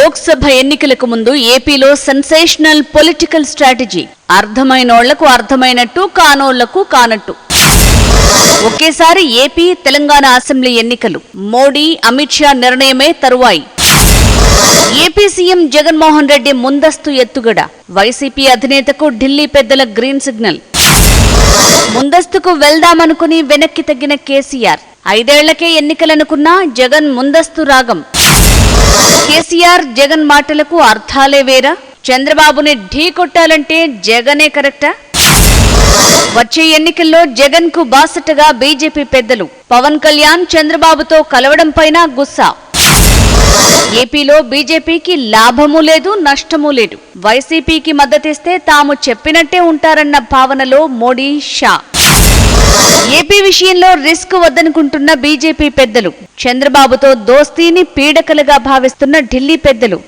లోక్సభ ఎన్నికలకు ముందు ఏపీలో సెన్సేషనల్ పొలిటికల్ స్ట్రాటజీ. అర్థమైనోళ్లకు అర్థమైనట్టు, కానోళ్లకు కానట్టు. ఒకేసారి ఏపీ, తెలంగాణ అసెంబ్లీ ఎన్నికలు. మోడీ, అమిత్ షా నిర్ణయమే తరువాయి. ఏపీ సీఎం జగన్మోహన్ రెడ్డి ముందస్తు ఎత్తుగడ. వైసీపీ అధినేతకు ఢిల్లీ పెద్దల గ్రీన్ సిగ్నల్. ముందస్తుకు వెళ్దామనుకుని వెనక్కి తగ్గిన కేసీఆర్. 5 ఏళ్లకే ఎన్నికలనుకున్నా జగన్ ముందస్తు రాగం. కేసీఆర్, జగన్ మాటలకు అర్థాలే వేరా? చంద్రబాబుని ఢీ కొట్టాలంటే జగనే కరెక్టా? వచ్చే ఎన్నికల్లో జగన్ కు బాసటగా బీజేపీ పెద్దలు. పవన్ కళ్యాణ్ చంద్రబాబుతో కలవడంపైన గుస్సా. ఏపీలో బీజేపీకి లాభమూ లేదు, నష్టమూ లేదు. వైసీపీకి మద్దతిస్తే తాము చెప్పినట్టే ఉంటారన్న భావనలో మోడీ, షా. ఏపీ విషయంలో రిస్క్ వద్దనుకుంటున్న బీజేపీ పెద్దలు. చంద్రబాబుతో దోస్తీని పీడకలుగా భావిస్తున్న ఢిల్లీ పెద్దలు.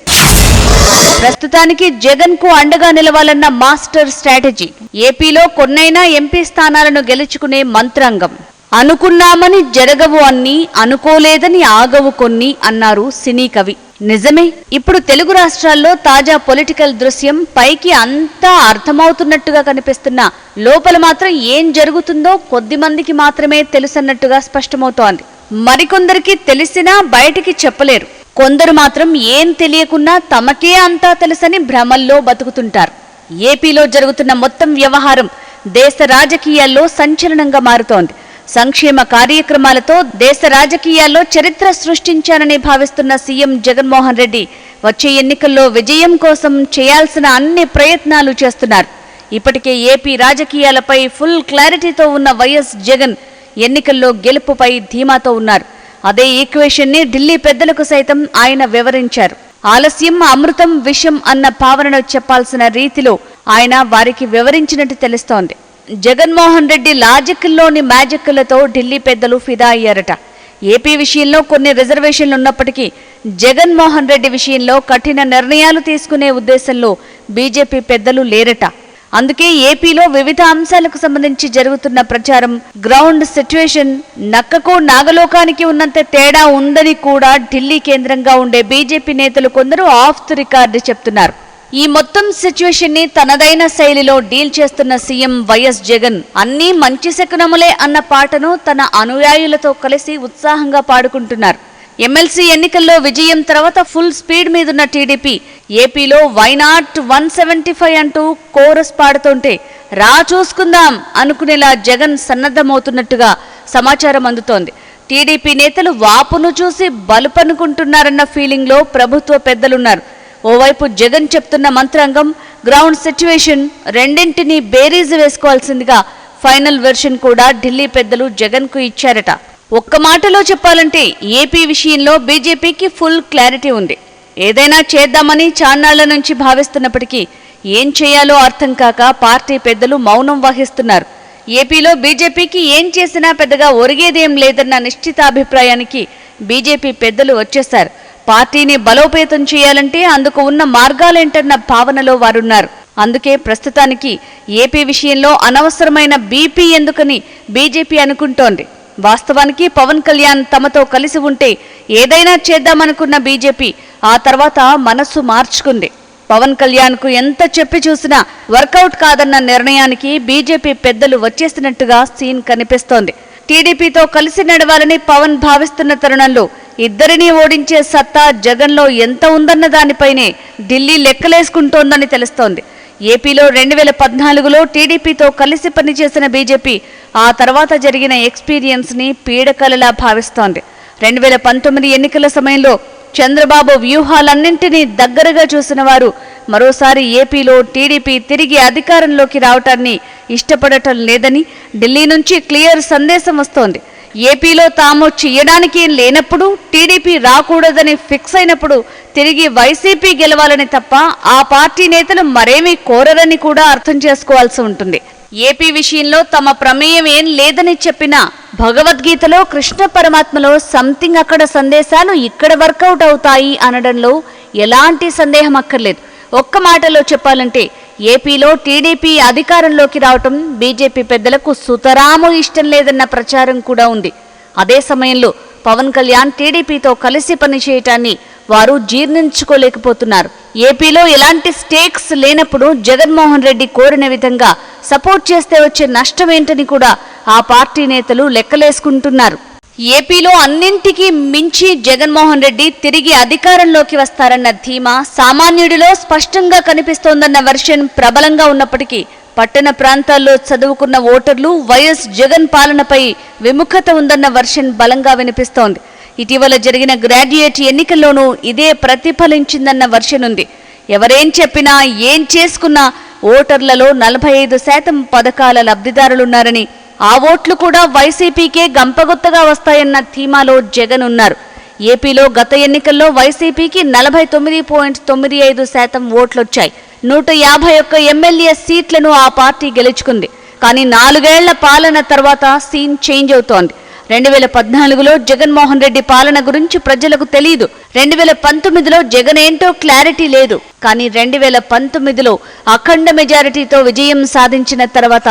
ప్రస్తుతానికి జగన్ కు అండగా నిలవాలన్న మాస్టర్ స్ట్రాటజీ. ఏపీలో కొన్నైనా ఎంపీ స్థానాలను గెలుచుకునే మంత్రాంగం. అనుకున్నామని జరగవు అన్ని, అనుకోలేదని ఆగవు కొన్ని అన్నారు సినీ కవి. నిజమే. ఇప్పుడు తెలుగు రాష్ట్రాల్లో తాజా పొలిటికల్ దృశ్యం పైకి అంతా అర్థమవుతున్నట్టుగా కనిపిస్తున్నా లోపల మాత్రం ఏం జరుగుతుందో కొద్దిమందికి మాత్రమే తెలుసన్నట్టుగా స్పష్టమవుతోంది. మరికొందరికి తెలిసినా బయటికి చెప్పలేరు. కొందరు మాత్రం ఏం తెలియకున్నా తమకే అంతా తెలుసని భ్రమల్లో బతుకుతుంటారు. ఏపీలో జరుగుతున్న మొత్తం వ్యవహారం దేశ రాజకీయాల్లో సంచలనంగా మారుతోంది. సంక్షేమ కార్యక్రమాలతో దేశ రాజకీయాల్లో చరిత్ర సృష్టించానని భావిస్తున్న సీఎం జగన్మోహన్ రెడ్డి వచ్చే ఎన్నికల్లో విజయం కోసం చేయాల్సిన అన్ని ప్రయత్నాలు చేస్తున్నారు. ఇప్పటికే ఏపీ రాజకీయాలపై ఫుల్ క్లారిటీతో ఉన్న వైఎస్ జగన్ ఎన్నికల్లో గెలుపుపై ధీమాతో ఉన్నారు. అదే ఈక్వేషన్ ని ఢిల్లీ పెద్దలకు సైతం ఆయన వివరించారు. ఆలస్యం అమృతం విషం అన్న భావనను చెప్పాల్సిన రీతిలో ఆయన వారికి వివరించినట్టు తెలుస్తోంది. జగన్మోహన్ రెడ్డి లాజిక్లోని మ్యాజిక్లతో ఢిల్లీ పెద్దలు ఫిదా అయ్యారట. ఏపీ విషయంలో కొన్ని రిజర్వేషన్లు ఉన్నప్పటికీ జగన్మోహన్ రెడ్డి విషయంలో కఠిన నిర్ణయాలు తీసుకునే ఉద్దేశంలో బీజేపీ పెద్దలు లేరట. అందుకే ఏపీలో వివిధ అంశాలకు సంబంధించి జరుగుతున్న ప్రచారం, గ్రౌండ్ సిచ్యువేషన్ నక్కకు నాగలోకానికి ఉన్నంత తేడా ఉందని కూడా ఢిల్లీ కేంద్రంగా ఉండే బీజేపీ నేతలు కొందరు ఆఫ్ ది రికార్డు చెప్తున్నారు. ఈ మొత్తం సిచ్యువేషన్ ని తనదైన శైలిలో డీల్ చేస్తున్న సీఎం వైఎస్ జగన్ అన్నీ మంచి శకునములే అన్న పాటను తన అనుయాయులతో కలిసి ఉత్సాహంగా పాడుకుంటున్నారు. ఎమ్మెల్సీ ఎన్నికల్లో విజయం తర్వాత ఫుల్ స్పీడ్ మీదున్న టీడీపీ ఏపీలో వైనాట్ 175 అంటూ కోరస్ పాడుతుంటే రా చూసుకుందాం అనుకునేలా జగన్ సన్నద్ధమవుతున్నట్టుగా సమాచారం అందుతోంది. టీడీపీ నేతలు వాపును చూసి బలుపనుకుంటున్నారన్న ఫీలింగ్ లో ప్రభుత్వ పెద్దలున్నారు. ఓవైపు జగన్ చెప్తున్న మంత్రాంగం, గ్రౌండ్ సిచ్యువేషన్ రెండింటినీ బేరీజు వేసుకోవాల్సిందిగా ఫైనల్ వెర్షన్ కూడా ఢిల్లీ పెద్దలు జగన్ కు ఇచ్చారట. ఒక్క మాటలో చెప్పాలంటే ఏపీ విషయంలో బీజేపీకి ఫుల్ క్లారిటీ ఉంది. ఏదైనా చేద్దామని చాన్నాళ్ల నుంచి భావిస్తున్నప్పటికీ ఏం చేయాలో అర్థం కాక పార్టీ పెద్దలు మౌనం వహిస్తున్నారు. ఏపీలో బీజేపీకి ఏం చేసినా పెద్దగా ఒరిగేదేం లేదన్న నిశ్చితాభిప్రాయానికి బీజేపీ పెద్దలు వచ్చేశారు. పార్టీని బలోపేతం చేయాలంటే అందుకు ఉన్న మార్గాలేంటన్న భావనలో వారున్నారు. అందుకే ప్రస్తుతానికి ఏపీ విషయంలో అనవసరమైన బీపీ ఎందుకని బీజేపీ అనుకుంటోంది. వాస్తవానికి పవన్ కళ్యాణ్ తమతో కలిసి ఉంటే ఏదైనా చేద్దామనుకున్న బీజేపీ ఆ తర్వాత మనస్సు మార్చుకుంది. పవన్ కళ్యాణ్ కు ఎంత చెప్పి చూసినా వర్కౌట్ కాదన్న నిర్ణయానికి బీజేపీ పెద్దలు వచ్చేసినట్టుగా సీన్ కనిపిస్తోంది. టీడీపీతో కలిసి నడవాలని పవన్ భావిస్తున్న తరుణంలో ఇద్దరినీ ఓడించే సత్తా జగన్లో ఎంత ఉందన్న దానిపైనే ఢిల్లీ లెక్కలేసుకుంటోందని తెలుస్తోంది. ఏపీలో 2014లో టీడీపీతో కలిసి పనిచేసిన బీజేపీ ఆ తర్వాత జరిగిన ఎక్స్పీరియన్స్ ని పీడకలలా భావిస్తోంది. 2019 ఎన్నికల సమయంలో చంద్రబాబు వ్యూహాలన్నింటినీ దగ్గరగా చూసిన వారు మరోసారి ఏపీలో టీడీపీ తిరిగి అధికారంలోకి రావటాన్ని ఇష్టపడటం లేదని ఢిల్లీ నుంచి క్లియర్ సందేశం వస్తోంది. ఏపీలో తాము చేయడానికి లేనప్పుడు, టీడీపీ రాకూడదని ఫిక్స్ అయినప్పుడు తిరిగి వైసీపీ గెలవాలని తప్ప ఆ పార్టీ నేతలు మరేమీ కోరరని కూడా అర్థం చేసుకోవాల్సి ఉంటుంది. ఏపీ విషయంలో తమ ప్రమేయం ఏం లేదని చెప్పినా భగవద్గీతలో కృష్ణ పరమాత్మలో సంథింగ్ అక్కడ సందేశాలు ఇక్కడ వర్కౌట్ అవుతాయి అనడంలో ఎలాంటి సందేహం అక్కర్లేదు. ఒక్క మాటలో చెప్పాలంటే ఏపీలో టీడీపీ అధికారంలోకి రావటం బీజేపీ పెద్దలకు సుతరాము ఇష్టం లేదన్న ప్రచారం కూడా ఉంది. అదే సమయంలో పవన్ కళ్యాణ్ టీడీపీతో కలిసి పనిచేయటాన్ని వారు జీర్ణించుకోలేకపోతున్నారు. ఏపీలో ఎలాంటి స్టేక్స్ లేనప్పుడు జగన్మోహన్ రెడ్డి కోరిన విధంగా సపోర్ట్ చేస్తే వచ్చే నష్టమేంటని కూడా ఆ పార్టీ నేతలు లెక్కలేసుకుంటున్నారు. ఏపీలో అన్నింటికీ మించి జగన్మోహన్ రెడ్డి తిరిగి అధికారంలోకి వస్తారన్న ధీమా సామాన్యుడిలో స్పష్టంగా కనిపిస్తోందన్న వెర్షన్ ప్రబలంగా ఉన్నప్పటికీ పట్టణ ప్రాంతాల్లో చదువుకున్న ఓటర్లు వైఎస్ జగన్ పాలనపై విముఖత ఉందన్న వెర్షన్ బలంగా వినిపిస్తోంది. ఇటీవల జరిగిన గ్రాడ్యుయేట్ ఎన్నికల్లోనూ ఇదే ప్రతిఫలించిందన్న వెర్షన్ ఉంది. ఎవరేం చెప్పినా ఏం చేసుకున్నా ఓటర్లలో 45% పథకాల లబ్ధిదారులున్నారని, ఆ ఓట్లు కూడా వైసీపీకే గంపగొత్తగా వస్తాయన్న ధీమాలో జగన్ ఉన్నారు. ఏపీలో గత ఎన్నికల్లో వైసీపీకి 49.95% ఓట్లొచ్చాయి. 151 ఎమ్మెల్యే సీట్లను ఆ పార్టీ గెలుచుకుంది. కానీ 4 ఏళ్ల పాలన తర్వాత సీన్ చేంజ్ అవుతోంది. 2014లో జగన్మోహన్ రెడ్డి పాలన గురించి ప్రజలకు తెలియదు. 2019లో జగన్ ఏంటో క్లారిటీ లేదు. కానీ 2019లో అఖండ మెజారిటీతో విజయం సాధించిన తర్వాత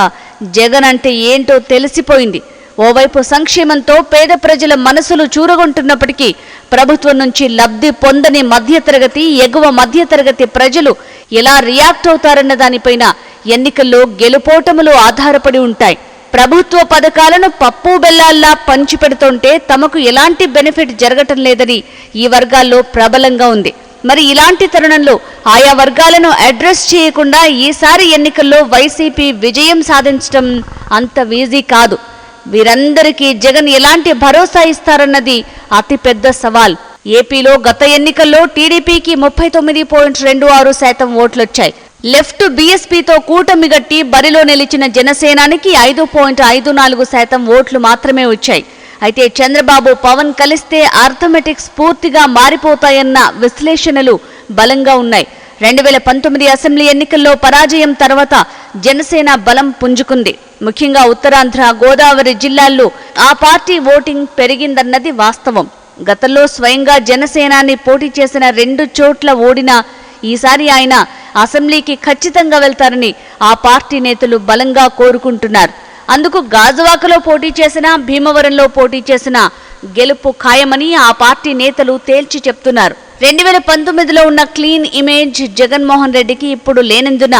జగన్ అంటే ఏంటో తెలిసిపోయింది. ఓవైపు సంక్షేమంతో పేద ప్రజల మనసులు చూరగొంటున్నప్పటికీ ప్రభుత్వం నుంచి లబ్ధి పొందని మధ్యతరగతి, ఎగువ మధ్యతరగతి ప్రజలు ఎలా రియాక్ట్ అవుతారన్న దానిపైన ఎన్నికల్లో గెలుపోటములు ఆధారపడి ఉంటాయి. ప్రభుత్వ పథకాలను పప్పు బెల్లాల్లా పంచిపెడుతుంటే తమకు ఎలాంటి బెనిఫిట్ జరగటం లేదని ఈ వర్గాల్లో ప్రబలంగా ఉంది. మరి ఇలాంటి తరుణంలో ఆయా వర్గాలను అడ్రస్ చేయకుండా ఈసారి ఎన్నికల్లో వైసీపీ విజయం సాధించడం అంత ఈజీ కాదు. వీరందరికీ జగన్ ఎలాంటి భరోసా ఇస్తారన్నది అతిపెద్ద సవాల్. ఏపీలో గత ఎన్నికల్లో టీడీపీకి 39.26% ఓట్లొచ్చాయి. లెఫ్ట్ బీఎస్పీతో కూటమి గట్టి బరిలో నిలిచిన జనసేనానికి 5.54% ఓట్లు మాత్రమే వచ్చాయి. అయితే చంద్రబాబు, పవన్ కలిస్తే అర్థమెటిక్స్ పూర్తిగా మారిపోతాయన్న విశ్లేషణలు బలంగా ఉన్నాయి. 2019 అసెంబ్లీ ఎన్నికల్లో పరాజయం తర్వాత జనసేన బలం పుంజుకుంది. ముఖ్యంగా ఉత్తరాంధ్ర, గోదావరి జిల్లాల్లో ఆ పార్టీ ఓటింగ్ పెరిగిందన్నది వాస్తవం. గతంలో స్వయంగా జనసేనాని పోటీ చేసిన 2 చోట్ల ఓడినా ఈసారి ఆయన అసెంబ్లీకి ఖచ్చితంగా వెళ్తారని ఆ పార్టీ నేతలు బలంగా కోరుకుంటున్నారు. అందుకు గాజువాకలో పోటీ చేసినా, భీమవరంలో పోటీ చేసినా గెలుపు ఖాయమని ఆ పార్టీ నేతలు తేల్చి చెప్తున్నారు. 2019లో ఉన్న క్లీన్ ఇమేజ్ జగన్మోహన్ రెడ్డికి ఇప్పుడు లేనందున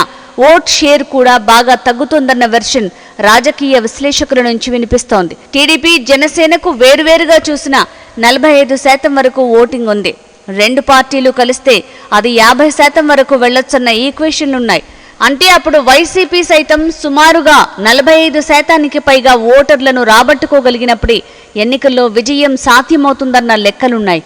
ఓట్ షేర్ కూడా బాగా తగ్గుతుందన్న వెర్షన్ రాజకీయ విశ్లేషకుల నుంచి వినిపిస్తోంది. టీడీపీ, జనసేనకు వేరువేరుగా చూసినా 45% వరకు ఓటింగ్ ఉంది. 2 పార్టీలు కలిస్తే అది 50% వరకు వెళ్లొచ్చన్న ఈక్వేషన్లున్నాయి. అంటే అప్పుడు వైసీపీ సైతం సుమారుగా 45%కి పైగా ఓటర్లను రాబట్టుకోగలిగినప్పుడే ఎన్నికల్లో విజయం సాధ్యమవుతుందన్న లెక్కలున్నాయి.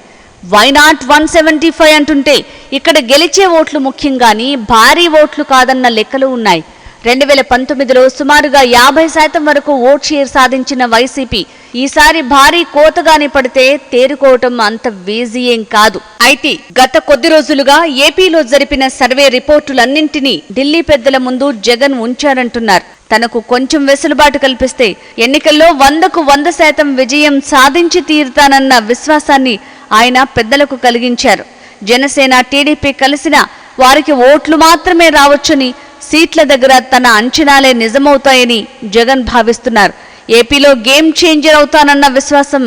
వై నాట్ 175 అంటుంటే ఇక్కడ గెలిచే ఓట్లు ముఖ్యంగాని భారీ ఓట్లు కాదన్న లెక్కలు ఉన్నాయి. 2019లో సుమారుగా 50% వరకు ఓట్ షేర్ సాధించిన వైసీపీ ఈసారి భారీ కోతగాని పడితే తేరుకోవటం అంత ఈజీ ఏం కాదు. అయితే గత కొద్ది రోజులుగా ఏపీలో జరిపిన సర్వే రిపోర్టులన్నింటినీ ఢిల్లీ పెద్దల ముందు జగన్ ఉంచారంటున్నారు. తనకు కొంచెం వెసులుబాటు కల్పిస్తే ఎన్నికల్లో 100కు 100% విజయం సాధించి తీరుతానన్న విశ్వాసాన్ని ఆయన పెద్దలకు కలిగించారు. జనసేన, టీడీపీ కలిసినా వారికి ఓట్లు మాత్రమే రావచ్చని, సీట్ల దగ్గర తన అంచనాలే నిజమవుతాయని జగన్ భావిస్తున్నారు. ఏపీలో గేమ్ చేంజర్ అవుతానన్న విశ్వాసం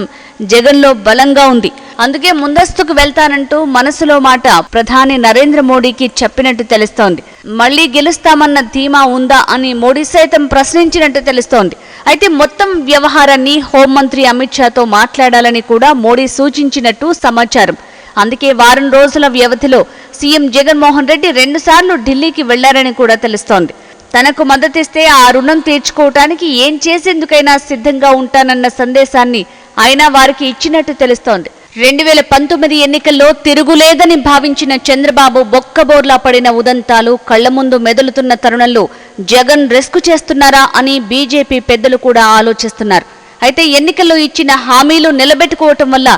జగన్లో బలంగా ఉంది. అందుకే ముందస్తుకు వెళ్తానంటూ మనసులో మాట ప్రధాని నరేంద్ర మోడీకి చెప్పినట్టు తెలుస్తోంది. మళ్లీ గెలుస్తామన్న ధీమా ఉందా అని మోడీ సైతం ప్రశ్నించినట్టు తెలుస్తోంది. అయితే మొత్తం వ్యవహారాన్ని హోంమంత్రి అమిత్ షాతో మాట్లాడాలని కూడా మోడీ సూచించినట్టు సమాచారం. అందుకే వారం రోజుల వ్యవధిలో సీఎం జగన్మోహన్ రెడ్డి 2 సార్లు ఢిల్లీకి వెళ్లారని కూడా తెలుస్తోంది. తనకు మద్దతిస్తే ఆ రుణం తీర్చుకోవటానికి ఏం చేసేందుకైనా సిద్ధంగా ఉంటానన్న సందేశాన్ని ఆయన వారికి ఇచ్చినట్టు తెలుస్తోంది. 2019 ఎన్నికల్లో తిరుగులేదని భావించిన చంద్రబాబు బొక్కబోర్లా పడిన ఉదంతాలు కళ్ల ముందు మెదులుతున్న తరుణంలో జగన్ రిస్క్ చేస్తున్నారా అని బీజేపీ పెద్దలు కూడా ఆలోచిస్తున్నారు. అయితే ఎన్నికల్లో ఇచ్చిన హామీలు నిలబెట్టుకోవటం వల్ల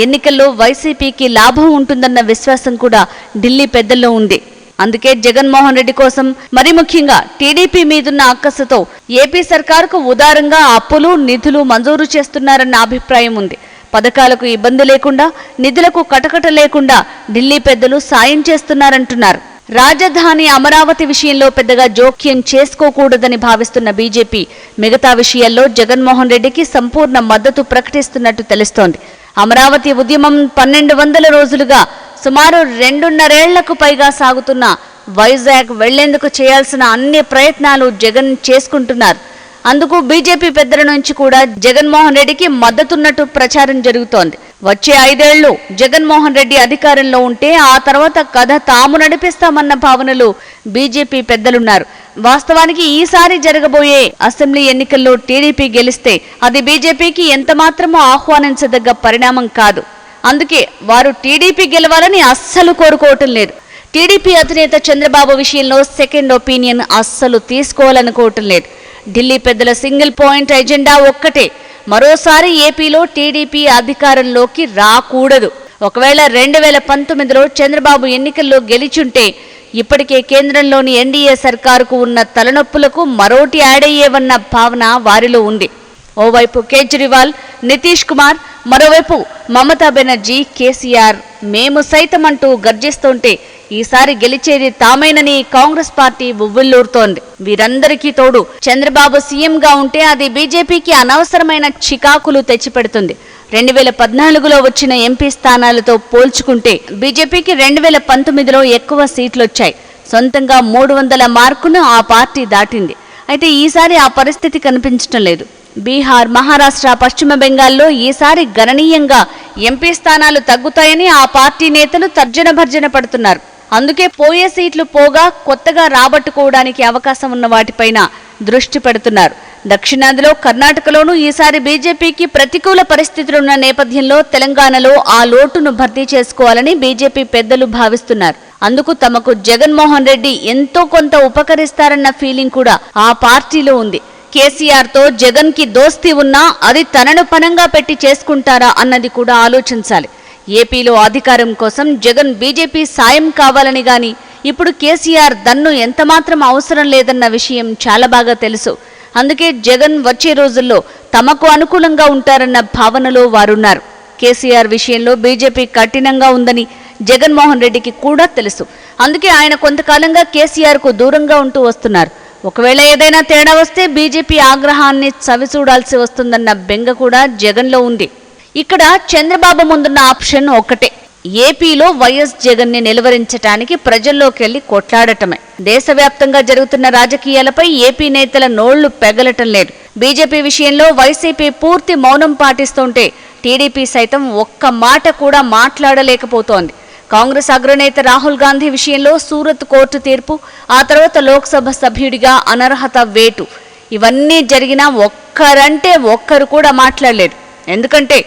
ఎన్నికల్లో వైసీపీకి లాభం ఉంటుందన్న విశ్వాసం కూడా ఢిల్లీ పెద్దల్లో ఉంది. అందుకే జగన్మోహన్ రెడ్డి కోసం, మరి ముఖ్యంగా టీడీపీ మీదున్న అక్కసుతో ఏపీ సర్కారుకు ఉదారంగా అప్పులు, నిధులు మంజూరు చేస్తున్నారన్న అభిప్రాయం ఉంది. పథకాలకు ఇబ్బంది లేకుండా, నిధులకు కటకట లేకుండా ఢిల్లీ పెద్దలు సాయం చేస్తున్నారంటున్నారు. రాజధాని అమరావతి విషయంలో పెద్దగా జోక్యం చేసుకోకూడదని భావిస్తున్న బీజేపీ మిగతా విషయాల్లో జగన్మోహన్ రెడ్డికి సంపూర్ణ మద్దతు ప్రకటిస్తున్నట్టు తెలుస్తోంది. అమరావతి ఉద్యమం 1200 రోజులుగా సుమారు 2.5 పైగా సాగుతున్న వైజాగ్ వెళ్లేందుకు చేయాల్సిన అన్ని ప్రయత్నాలు జగన్ చేసుకుంటున్నారు. అందుకు బీజేపీ పెద్దల నుంచి కూడా జగన్మోహన్ రెడ్డికి మద్దతున్నట్టు ప్రచారం జరుగుతోంది. వచ్చే 5 ఏళ్లు జగన్మోహన్ రెడ్డి అధికారంలో ఉంటే ఆ తర్వాత కథ తాము నడిపిస్తామన్న భావనలు బీజేపీ పెద్దలున్నారు. వాస్తవానికి ఈసారి జరగబోయే అసెంబ్లీ ఎన్నికల్లో టీడీపీ గెలిస్తే అది బీజేపీకి ఎంతమాత్రమూ ఆహ్వానించదగ్గ పరిణామం కాదు. అందుకే వారు టీడీపీ గెలవాలని అస్సలు కోరుకోవటం లేదు. టీడీపీ అధినేత చంద్రబాబు విషయంలో సెకండ్ ఒపీనియన్ అస్సలు తీసుకోవాలనుకోవటం లేదు. ఢిల్లీ పెద్దల సింగిల్ పాయింట్ ఎజెండా ఒక్కటే, మరోసారి ఏపీలో టీడీపీ అధికారంలోకి రాకూడదు. ఒకవేళ 2019లో చంద్రబాబు ఎన్నికల్లో గెలిచుంటే ఇప్పటికే కేంద్రంలోని ఎన్డీఏ సర్కారుకు ఉన్న తలనొప్పులకు మరోటి యాడ్ అయ్యేవన్న భావన వారిలో ఉంది. ఓవైపు కేజ్రీవాల్, నితీష్ కుమార్, మరోవైపు మమతా బెనర్జీ, కేసీఆర్ మేము సైతం అంటూ గర్జిస్తుంటే ఈసారి గెలిచేది తామేనని కాంగ్రెస్ పార్టీ ఉవ్విళ్లూరుతోంది. వీరందరికీ తోడు చంద్రబాబు సీఎంగా ఉంటే అది బీజేపీకి అనవసరమైన చికాకులు తెచ్చిపెడుతుంది. 2014లో వచ్చిన ఎంపీ స్థానాలతో పోల్చుకుంటే బీజేపీకి 2019లో ఎక్కువ సీట్లొచ్చాయి. సొంతంగా 300 మార్కును ఆ పార్టీ దాటింది. అయితే ఈసారి ఆ పరిస్థితి కనిపించడం లేదు. బీహార్, మహారాష్ట్ర, పశ్చిమ బెంగాల్లో ఈసారి గణనీయంగా ఎంపీ స్థానాలు తగ్గుతాయని ఆ పార్టీ నేతలు తర్జన భర్జన పడుతున్నారు. అందుకే పోయే సీట్లు పోగా కొత్తగా రాబట్టుకోవడానికి అవకాశం ఉన్న వాటిపైన దృష్టి పెడుతున్నారు. దక్షిణాదిలో కర్ణాటకలోనూ ఈసారి బీజేపీకి ప్రతికూల పరిస్థితులున్న నేపథ్యంలో తెలంగాణలో ఆ లోటును భర్తీ చేసుకోవాలని బీజేపీ పెద్దలు భావిస్తున్నారు. అందుకు తమకు జగన్మోహన్ రెడ్డి ఎంతో కొంత ఉపకరిస్తారన్న ఫీలింగ్ కూడా ఆ పార్టీలో ఉంది. కేసీఆర్ తో జగన్ కి దోస్తీ ఉన్నా అది తనను పనంగా పెట్టి చేసుకుంటారా అన్నది కూడా ఆలోచించాలి. ఏపీలో అధికారం కోసం జగన్ బీజేపీ సాయం కావాలని గాని ఇప్పుడు కేసీఆర్ దన్ను ఎంతమాత్రం అవసరం లేదన్న విషయం చాలా బాగా తెలుసు. అందుకే జగన్ వచ్చే రోజుల్లో తమకు అనుకూలంగా ఉంటారన్న భావనలో వారున్నారు. కేసీఆర్ విషయంలో బీజేపీ కఠినంగా ఉందని జగన్మోహన్ రెడ్డికి కూడా తెలుసు. అందుకే ఆయన కొంతకాలంగా కేసీఆర్ కు దూరంగా ఉంటూ వస్తున్నారు. ఒకవేళ ఏదైనా తేడా వస్తే బీజేపీ ఆగ్రహాన్ని చవిచూడాల్సి వస్తుందన్న బెంగ కూడా జగన్లో ఉంది. ఇక్కడ చంద్రబాబు ముందున్న ఆప్షన్ ఒక్కటే, ఏపీలో వైఎస్ జగన్ ని నిలువరించడానికి ప్రజల్లోకి వెళ్లి కొట్లాడటమే. దేశవ్యాప్తంగా జరుగుతున్న రాజకీయాలపై ఏపీ నేతల నోళ్లు పెగలటం లేదు. బీజేపీ విషయంలో వైసీపీ పూర్తి మౌనం పాటిస్తుంటే టీడీపీ సైతం ఒక్క మాట కూడా మాట్లాడలేకపోతోంది. కాంగ్రెస్ అగ్రనేత రాహుల్ గాంధీ విషయంలో సూరత్ కోర్టు తీర్పు, ఆ తర్వాత లోక్సభ సభ్యుడిగా అనర్హత వేటు, ఇవన్నీ జరిగినా ఒక్కరంటే ఒక్కరు కూడా మాట్లాడలేరు. ఎందుకంటే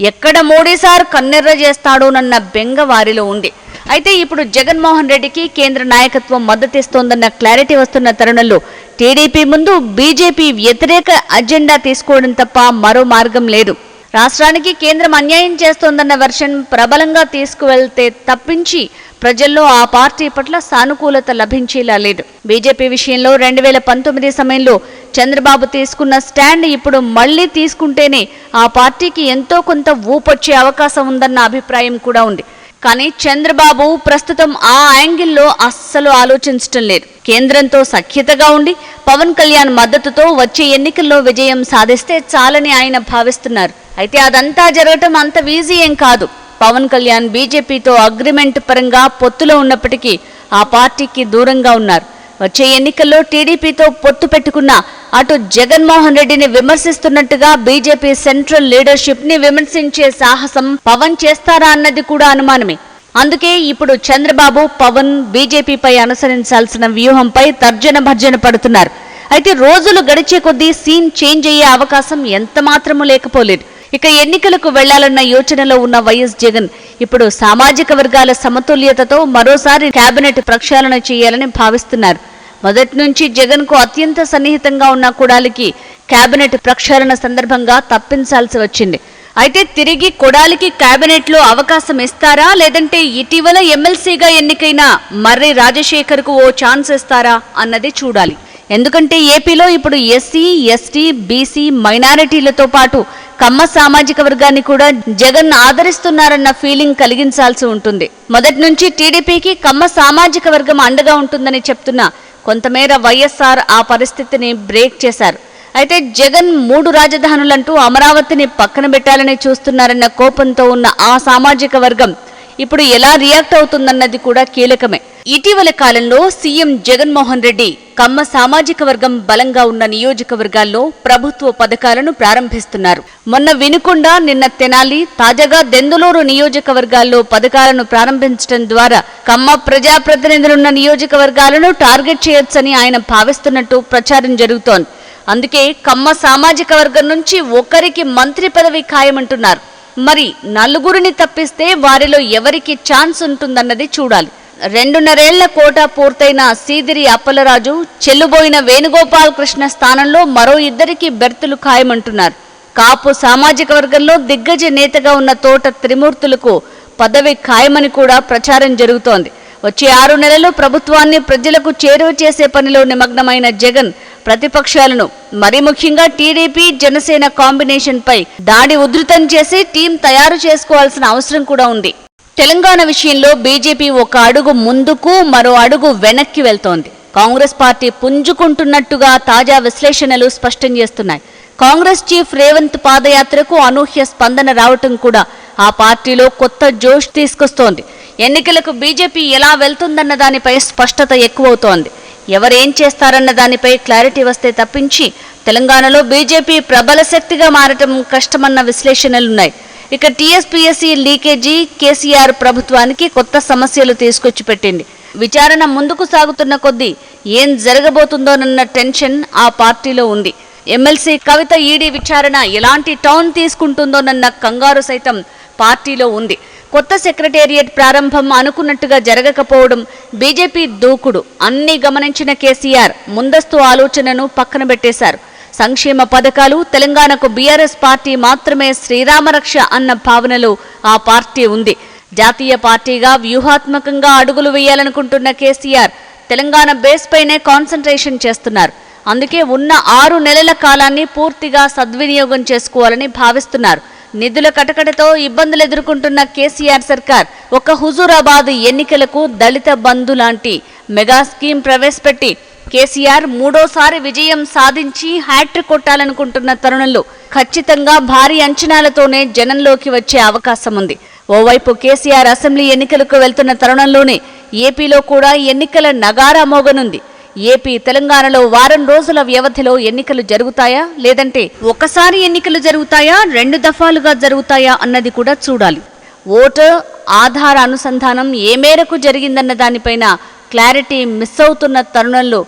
ఎక్కడ మోడీసార్ కన్నెర్ర చేస్తాడోనన్న బెంగ వారిలో ఉంది. అయితే ఇప్పుడు జగన్మోహన్ రెడ్డికి కేంద్ర నాయకత్వం మద్దతిస్తోందన్న క్లారిటీ వస్తున్న తరుణంలో టీడీపీ ముందు బీజేపీ వ్యతిరేక అజెండా తీసుకోవడం తప్ప మరో మార్గం లేదు. రాష్ట్రానికి కేంద్రం అన్యాయం చేస్తోందన్న వెర్షన్ ప్రబలంగా తీసుకువెళ్తే తప్పించి ప్రజల్లో ఆ పార్టీ పట్ల సానుకూలత లభించేలా లేదు. బీజేపీ విషయంలో 2019 సమయంలో చంద్రబాబు తీసుకున్న స్టాండ్ ఇప్పుడు మళ్లీ తీసుకుంటేనే ఆ పార్టీకి ఎంతో కొంత ఊపొచ్చే అవకాశం ఉందన్న అభిప్రాయం కూడా ఉంది. కానీ చంద్రబాబు ప్రస్తుతం ఆ యాంగిల్లో అస్సలు ఆలోచించటం లేదు. కేంద్రంతో సఖ్యతగా ఉండి పవన్ కళ్యాణ్ మద్దతుతో వచ్చే ఎన్నికల్లో విజయం సాధిస్తే చాలని ఆయన భావిస్తున్నారు. అయితే అదంతా జరగటం అంత ఈజీ ఏం కాదు. పవన్ కళ్యాణ్ బీజేపీతో అగ్రిమెంట్ పరంగా పొత్తులో ఉన్నప్పటికీ ఆ పార్టీకి దూరంగా ఉన్నారు. వచ్చే ఎన్నికల్లో టీడీపీతో పొత్తు పెట్టుకున్న అటు జగన్మోహన్ రెడ్డిని విమర్శిస్తున్నట్టుగా బీజేపీ సెంట్రల్ లీడర్షిప్ ని విమర్శించే సాహసం పవన్ చేస్తారా అన్నది కూడా అనుమానమే. అందుకే ఇప్పుడు చంద్రబాబు, పవన్ బీజేపీపై అనుసరించాల్సిన వ్యూహంపై తర్జన భర్జన పడుతున్నారు. అయితే రోజులు గడిచే కొద్దీ సీన్ చేంజ్ అయ్యే అవకాశం ఎంత మాత్రమూ లేకపోలేదు. ఇక ఎన్నికలకు వెళ్లాలన్న యోచనలో ఉన్న వైఎస్ జగన్ ఇప్పుడు సామాజిక వర్గాల సమతుల్యతతో మరోసారి కేబినెట్ ప్రక్షాళన చేయాలని భావిస్తున్నారు. మొదటి నుంచి జగన్ కు అత్యంత సన్నిహితంగా ఉన్న కొడాలికి కేబినెట్ ప్రక్షాళన సందర్భంగా తప్పించాల్సి వచ్చింది. అయితే తిరిగి కొడాలికి కేబినెట్ లో అవకాశం ఇస్తారా, లేదంటే ఇటీవల ఎమ్మెల్సీగా ఎన్నికైన మర్రి రాజశేఖర్ కు ఓ ఛాన్స్ ఇస్తారా అన్నది చూడాలి. ఎందుకంటే ఏపీలో ఇప్పుడు ఎస్సీ, ఎస్టీ, బీసీ, మైనారిటీలతో పాటు కమ్మ సామాజిక వర్గాన్ని కూడా జగన్ ఆదరిస్తున్నారన్న ఫీలింగ్ కలిగించాల్సి ఉంటుంది. మొదటి నుంచి టీడీపీకి కమ్మ సామాజిక వర్గం అండగా ఉంటుందని చెప్తున్న కొంతమేర వైఎస్ఆర్ ఆ పరిస్థితిని బ్రేక్ చేశారు. అయితే జగన్ 3 రాజధానులంటూ అమరావతిని పక్కన పెట్టాలని చూస్తున్నారన్న కోపంతో ఉన్న ఆ సామాజిక వర్గం ఇప్పుడు ఎలా రియాక్ట్ అవుతుందన్నది కూడా కీలకమే. ఇటీవల కాలంలో సీఎం జగన్మోహన్ రెడ్డి కమ్మ సామాజిక వర్గం బలంగా ఉన్న నియోజకవర్గాల్లో ప్రభుత్వ పథకాలను ప్రారంభిస్తున్నారు. మొన్న వినుకొండ, నిన్న తెనాలి, తాజాగా దెందులూరు నియోజకవర్గాల్లో పథకాలను ప్రారంభించడం ద్వారా కమ్మ ప్రజాప్రతినిధులున్న నియోజకవర్గాలను టార్గెట్ చేయొచ్చని ఆయన భావిస్తున్నట్టు ప్రచారం జరుగుతోంది. అందుకే కమ్మ సామాజిక వర్గం నుంచి ఒకరికి మంత్రి పదవి ఖాయమంటున్నారు. మరి నలుగురిని తప్పిస్తే వారిలో ఎవరికి ఛాన్స్ ఉంటుందన్నది చూడాలి. 2.5 ఏళ్ల కోటా పూర్తయిన సీదిరి అప్పలరాజు, చెల్లుబోయిన వేణుగోపాల్ కృష్ణ స్థానంలో మరో 2 బెర్తులు ఖాయమంటున్నారు. కాపు సామాజిక వర్గంలో దిగ్గజ నేతగా ఉన్న తోట త్రిమూర్తులకు పదవి ఖాయమని కూడా ప్రచారం జరుగుతోంది. వచ్చే 6 నెలలు ప్రభుత్వాన్ని ప్రజలకు చేరువ చేసే పనిలో నిమగ్నమైన జగన్ ప్రతిపక్షాలను, మరీ ముఖ్యంగా టీడీపీ జనసేన కాంబినేషన్ పై దాడి ఉధృతం చేసి టీం తయారు చేసుకోవాల్సిన అవసరం కూడా ఉంది. తెలంగాణ విషయంలో బీజేపీ ఒక అడుగు ముందుకు, మరో అడుగు వెనక్కి వెళ్తోంది. కాంగ్రెస్ పార్టీ పుంజుకుంటున్నట్టుగా తాజా విశ్లేషణలు స్పష్టం చేస్తున్నాయి. కాంగ్రెస్ చీఫ్ రేవంత్ పాదయాత్రకు అనూహ్య స్పందన రావటం కూడా ఆ పార్టీలో కొత్త జోష్ తీసుకొస్తోంది. ఎన్నికలకు బీజేపీ ఎలా వెళ్తుందన్న దానిపై స్పష్టత ఎక్కువవుతోంది. ఎవరేం చేస్తారన్న దానిపై క్లారిటీ వస్తే తప్పించి తెలంగాణలో బీజేపీ ప్రబల శక్తిగా మారటం కష్టమన్న విశ్లేషణలున్నాయి. ఇక టీఎస్పీఎస్సీ లీకేజీ కేసీఆర్ ప్రభుత్వానికి కొత్త సమస్యలు తీసుకొచ్చి పెట్టింది. విచారణ ముందుకు సాగుతున్న కొద్దీ ఏం జరగబోతుందోనన్న టెన్షన్ ఆ పార్టీలో ఉంది. ఎమ్మెల్సీ కవిత ఈడీ విచారణ ఎలాంటి టర్న్ తీసుకుంటుందోనన్న కంగారు సైతం పార్టీలో ఉంది. కొత్త సెక్రటేరియట్ ప్రారంభం అనుకున్నట్టుగా జరగకపోవడం, బీజేపీ దూకుడు అన్ని గమనించిన కేసీఆర్ ముందస్తు ఆలోచనను పక్కన పెట్టేశారు. సంక్షేమ పథకాలు, తెలంగాణకు బీఆర్ఎస్ పార్టీ మాత్రమే శ్రీరామరక్ష అన్న భావనలో ఆ పార్టీ ఉంది. జాతీయ పార్టీగా వ్యూహాత్మకంగా అడుగులు వేయాలనుకుంటున్న కేసీఆర్ తెలంగాణ బేస్ పైనే కాన్సంట్రేషన్ చేస్తున్నారు. అందుకే ఉన్న 6 నెలల కాలాన్ని పూర్తిగా సద్వినియోగం చేసుకోవాలని భావిస్తున్నారు. నిధుల కటకటతో ఇబ్బందులు ఎదుర్కొంటున్న కేసీఆర్ సర్కార్ ఒక హుజూరాబాద్ ఎన్నికలకు దళిత బంధు లాంటి మెగా స్కీమ్ ప్రవేశపెట్టి కేసీఆర్ 3వ విజయం సాధించి హ్యాట్రిక్ కొట్టాలనుకుంటున్న తరుణంలో ఖచ్చితంగా భారీ అంచనాలతోనే జనంలోకి వచ్చే అవకాశం ఉంది. ఓవైపు కేసీఆర్ అసెంబ్లీ ఎన్నికలకు వెళ్తున్న తరుణంలోనే ఏపీలో కూడా ఎన్నికల నగారా మోగనుంది. ఏపీ, తెలంగాణలో వారం రోజుల వ్యవధిలో ఎన్నికలు జరుగుతాయా, లేదంటే ఒకసారి ఎన్నికలు జరుగుతాయా, 2 దఫాలుగా జరుగుతాయా అన్నది కూడా చూడాలి. ఓటు ఆధార అనుసంధానం ఏ మేరకు జరిగిందన్న దానిపైన క్లారిటీ మిస్ అవుతున్న తరుణంలో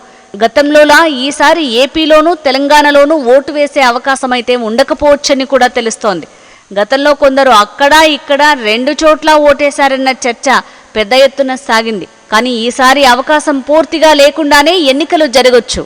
గతంలోలా ఈసారి ఏపీలోనూ తెలంగాణలోనూ ఓటు వేసే అవకాశమైతే ఉండకపోవచ్చని కూడా తెలుస్తోంది. గతంలో కొందరు అక్కడా ఇక్కడా 2 చోట్ల ఓటేశారన్న చర్చ పెద్ద ఎత్తున సాగింది. కానీ ఈసారి అవకాశం పూర్తిగా లేకుండానే ఎన్నికలు జరగొచ్చు.